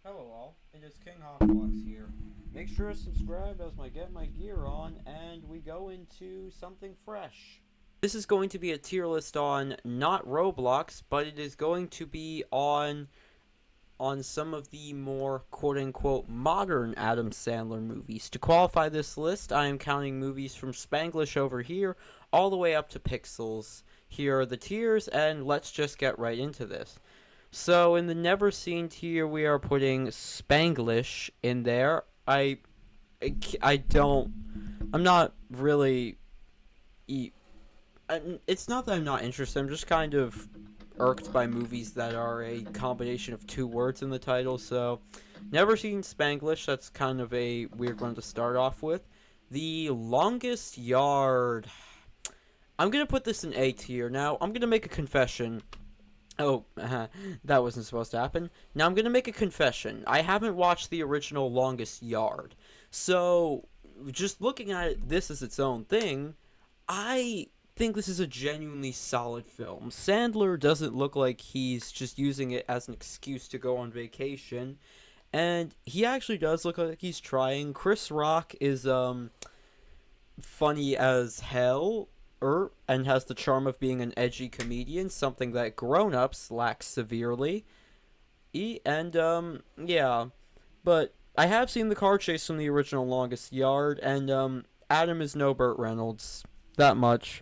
Hello all, it is King Hawkfox here. Make sure to subscribe as I get my gear on and we go into something fresh. This is going to be a tier list on not Roblox, but it is going to be on some of the more quote-unquote modern Adam Sandler movies. To qualify this list, I am counting movies from Spanglish over here all the way up to Pixels. Here are the tiers, and let's just get right into this. So in the never seen tier, we are putting Spanglish in there. I'm not really. It's not that I'm not interested. I'm just kind of irked by movies that are a combination of two words in the title. So, never seen Spanglish. That's kind of a weird one to start off with. The Longest Yard. I'm gonna put this in A tier. Now, I'm gonna make a confession. Oh, that wasn't supposed to happen. Now I'm going to make a confession. I haven't watched the original Longest Yard. So, just looking at this as its own thing, I think this is a genuinely solid film. Sandler doesn't look like he's just using it as an excuse to go on vacation. And he actually does look like he's trying. Chris Rock is, funny as hell. And has the charm of being an edgy comedian, something that grown-ups lack severely. Yeah. But I have seen the car chase from the original Longest Yard, and, Adam is no Burt Reynolds. That much.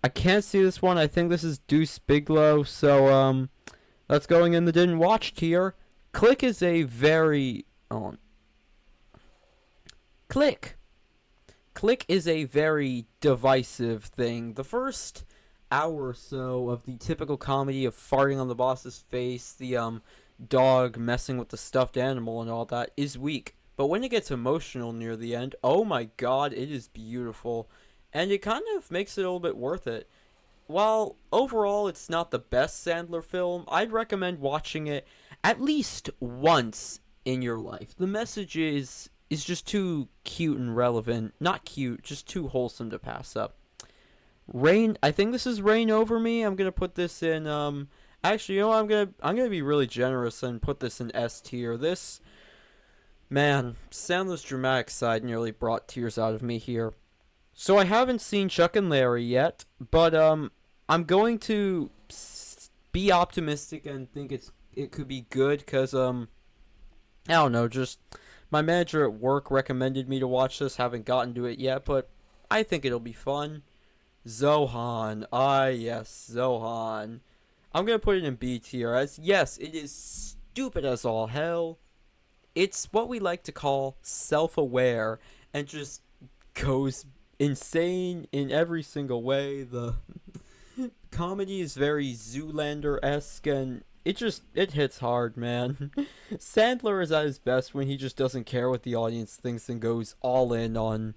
I can't see this one. I think this is Deuce Biglow, so, that's going in the didn't watch tier. Click is a very... Click! Click is a very divisive thing. The first hour or so of the typical comedy of farting on the boss's face, the dog messing with the stuffed animal and all that is weak. But when it gets emotional near the end, oh my god, it is beautiful. And it kind of makes it a little bit worth it. While overall it's not the best Sandler film, I'd recommend watching it at least once in your life. The message is just too cute and relevant. Not cute, just too wholesome to pass up. Rain, I think this is Rain Over Me. I'm gonna put this in, actually, you know what, I'm gonna be really generous and put this in S tier. This, man, Sandler's dramatic side nearly brought tears out of me here. So I haven't seen Chuck and Larry yet, but, I'm going to be optimistic and think it could be good, because, I don't know, just... My manager at work recommended me to watch this. Haven't gotten to it yet, but I think it'll be fun. Zohan. Ah, yes, Zohan. I'm going to put it in B tier. As yes, it is stupid as all hell. It's what we like to call self-aware and just goes insane in every single way. The comedy is very Zoolander-esque, and it hits hard, man. Sandler is at his best when he just doesn't care what the audience thinks and goes all in on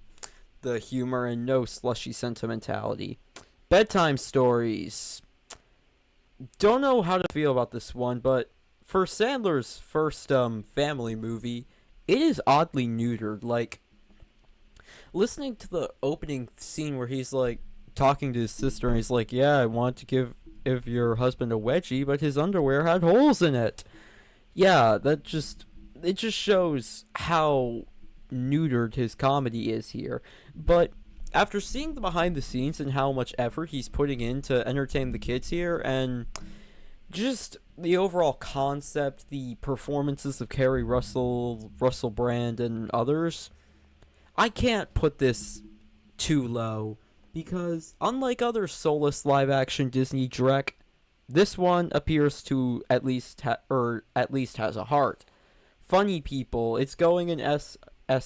the humor and no slushy sentimentality. Bedtime Stories. Don't know how to feel about this one, but for Sandler's first family movie, it is oddly neutered. Like, listening to the opening scene where he's like talking to his sister and he's like, yeah, I want to give your husband a wedgie, but his underwear had holes in it. Yeah, it just shows how neutered his comedy is here. But after seeing the behind the scenes and how much effort he's putting in to entertain the kids here, and just the overall concept, the performances of Kerry Russell, Russell Brand, and others, I can't put this too low. Because, unlike other soulless live-action Disney Drek, this one appears to at least has a heart. Funny people, it's going in S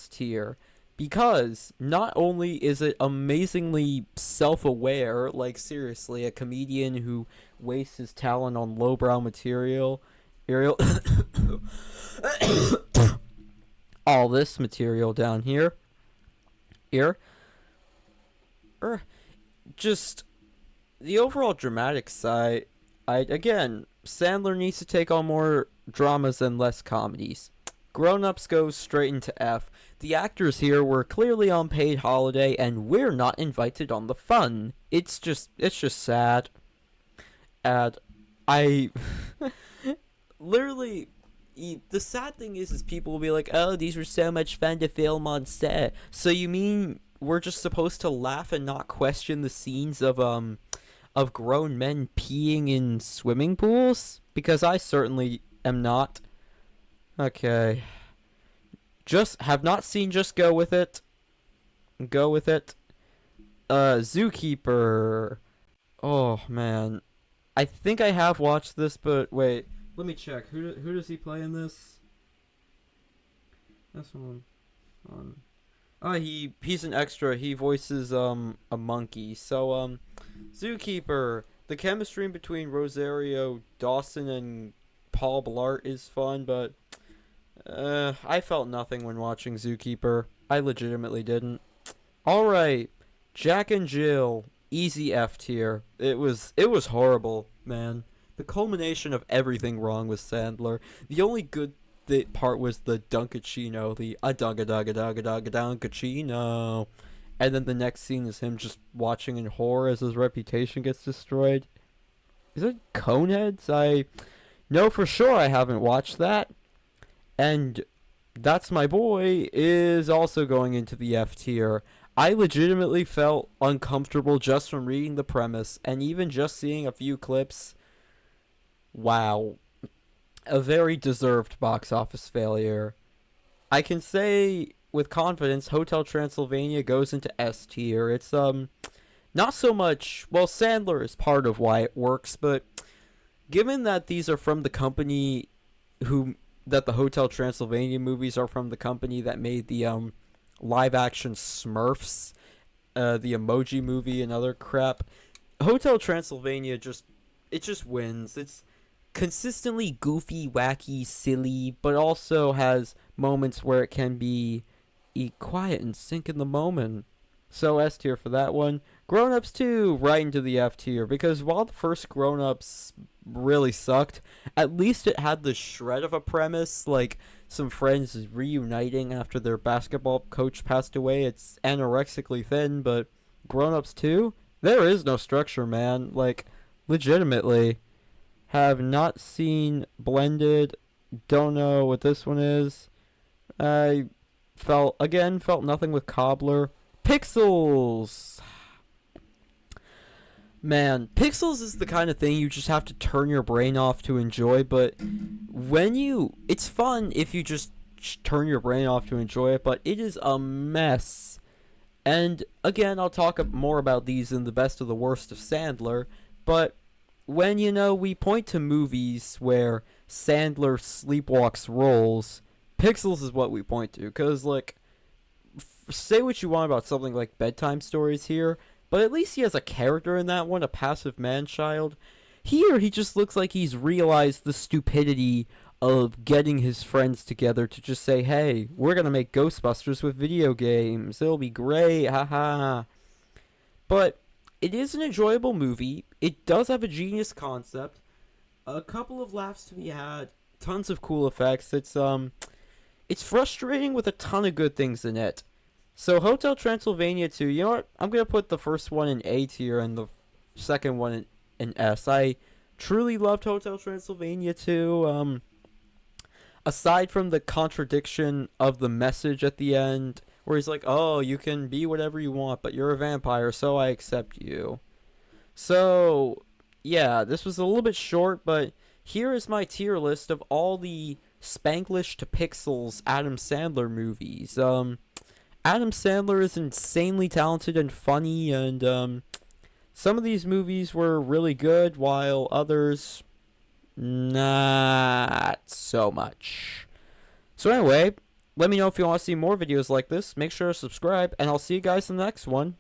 tier. Because, not only is it amazingly self-aware, like seriously, a comedian who wastes his talent on lowbrow material, all this material down here, just the overall dramatic side. Again, Sandler needs to take on more dramas and less comedies. Grown Ups goes straight into F. The actors here were clearly on paid holiday, and we're not invited on the fun. It's just sad. And I literally the sad thing is people will be like, "Oh, these were so much fun to film on set." So you mean we're just supposed to laugh and not question the scenes of grown men peeing in swimming pools? Because I certainly am not. Okay. Just have not seen Just Go With It. Go with it. Zookeeper. Oh man. I think I have watched this, but wait. Let me check. Who does he play in this? That's one. Oh, he's an extra. He voices a monkey. So Zookeeper. The chemistry between Rosario Dawson and Paul Blart is fun, but I felt nothing when watching Zookeeper. I legitimately didn't. All right, Jack and Jill, easy F tier. It was horrible, man. The culmination of everything wrong with Sandler. The only good part was the Dunkachino, the a dunga dunga dunga dunga Dunkachino, and then the next scene is him just watching in horror as his reputation gets destroyed. Is it Coneheads? I know for sure I haven't watched that, and That's My Boy is also going into the F tier. I legitimately felt uncomfortable just from reading the premise and even just seeing a few clips. Wow. A very deserved box office failure. I can say with confidence Hotel Transylvania goes into S tier. It's not so much, well, Sandler is part of why it works, but given that these are from the company who that the Hotel Transylvania movies are from the company that made the live action Smurfs, the Emoji Movie and other crap, Hotel Transylvania just wins. It's consistently goofy, wacky, silly, but also has moments where it can be quiet and sink in the moment. So S tier for that one. Grown Ups 2, right into the F tier, because while the first Grown Ups really sucked, at least it had the shred of a premise, like some friends reuniting after their basketball coach passed away. It's anorexically thin, but Grown Ups 2, there is no structure, man. Like, legitimately. Have not seen Blended, don't know what this one is. I felt nothing with Cobbler. Pixels! Man, Pixels is the kind of thing you just have to turn your brain off to enjoy, but it's fun if you just turn your brain off to enjoy it, but it is a mess. And again, I'll talk more about these in the best of the worst of Sandler, but when, we point to movies where Sandler sleepwalks roles, Pixels is what we point to, because, like, say what you want about something like Bedtime Stories here, but at least he has a character in that one, a passive man-child. Here, he just looks like he's realized the stupidity of getting his friends together to just say, hey, we're gonna make Ghostbusters with video games. It'll be great, haha. But it is an enjoyable movie. It does have a genius concept. A couple of laughs to be had. Tons of cool effects. It's frustrating with a ton of good things in it. So Hotel Transylvania 2, you know what? I'm going to put the first one in A tier and the second one in S. I truly loved Hotel Transylvania 2. Aside from the contradiction of the message at the end, where he's like, oh, you can be whatever you want, but you're a vampire, so I accept you. So, yeah, this was a little bit short, but here is my tier list of all the Spanglish to Pixels Adam Sandler movies. Adam Sandler is insanely talented and funny, and some of these movies were really good, while others, not so much. So anyway, let me know if you want to see more videos like this. Make sure to subscribe, and I'll see you guys in the next one.